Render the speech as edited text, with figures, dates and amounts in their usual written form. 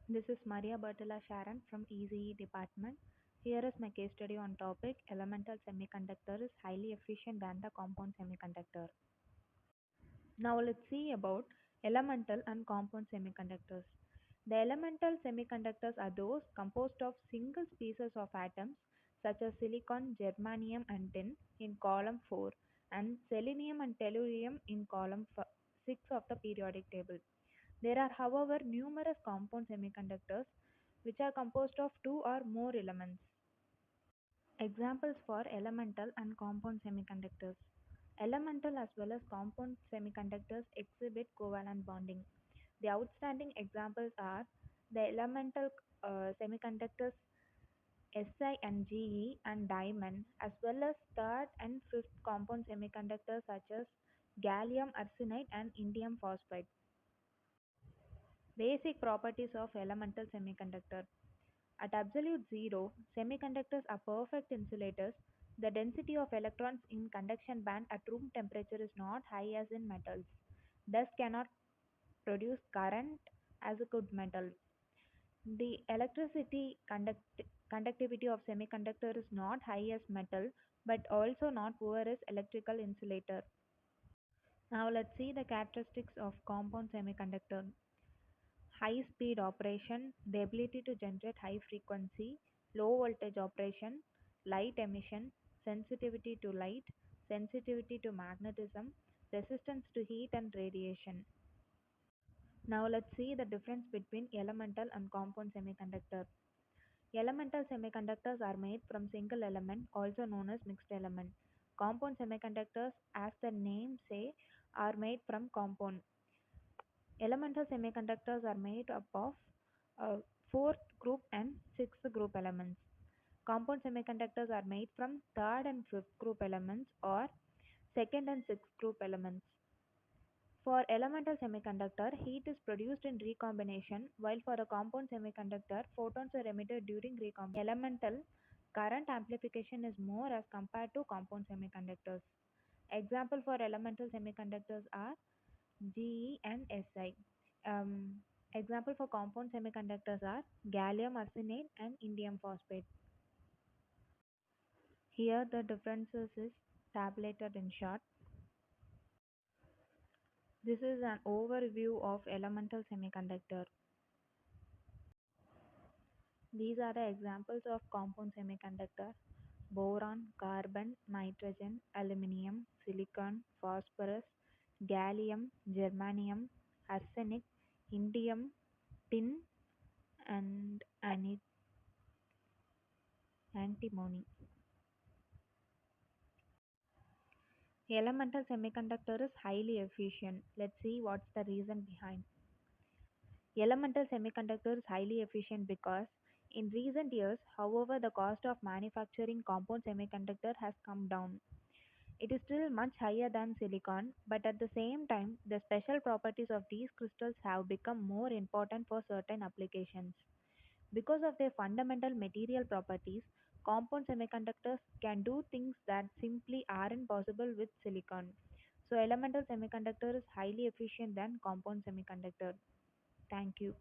This is Maria Bertella Sharon from ECE department. Here is my case study on topic elemental semiconductor is highly efficient than the compound semiconductor. Now let's see about elemental and compound semiconductors. The elemental semiconductors are those composed of single species of atoms such as silicon, germanium and tin in column 4 and selenium and tellurium in column 6 of the periodic table. There are, however, numerous compound semiconductors which are composed of two or more elements. Examples for elemental and compound semiconductors. Elemental as well as compound semiconductors exhibit covalent bonding. The outstanding examples are the elemental semiconductors Si and Ge and diamond, as well as third and fifth compound semiconductors such as gallium arsenide and indium phosphide. Basic properties of elemental semiconductor. At absolute zero, semiconductors are perfect insulators. The density of electrons in conduction band at room temperature is not high as in metals, thus cannot produce current as a good metal. The electricity conductivity of semiconductor is not high as metal, but also not poor as electrical insulator. Now let's see the characteristics of compound semiconductor. High speed operation, the ability to generate high frequency, low voltage operation, light emission, sensitivity to light, sensitivity to magnetism, resistance to heat and radiation. Now let's see the difference between elemental and compound semiconductor. Elemental semiconductors are made from single element, also known as mixed element. Compound semiconductors, as the name say, are made from compound. Elemental semiconductors are made up of uh, fourth group and sixth group elements. Compound semiconductors are made from third and fifth group elements or second and sixth group elements. For elemental semiconductor, heat is produced in recombination, while for a compound semiconductor, photons are emitted during recombination. Elemental current amplification is more as compared to compound semiconductors. Example for elemental semiconductors are Ge and Si. Um, Example for compound semiconductors are gallium arsenide and indium phosphate. Here the differences is tabulated in short. This is an overview of elemental semiconductor. These are the examples of compound semiconductor: boron, carbon, nitrogen, aluminum, silicon, phosphorus, gallium, germanium, arsenic, indium, tin, and antimony. Elemental semiconductor is highly efficient. Let's see what's the reason behind. Elemental semiconductor is highly efficient because in recent years, however, the cost of manufacturing compound semiconductor has come down. It is still much higher than silicon, but at the same time, the special properties of these crystals have become more important for certain applications. Because of their fundamental material properties, compound semiconductors can do things that simply aren't possible with silicon. So elemental semiconductor is highly efficient than compound semiconductor. Thank you.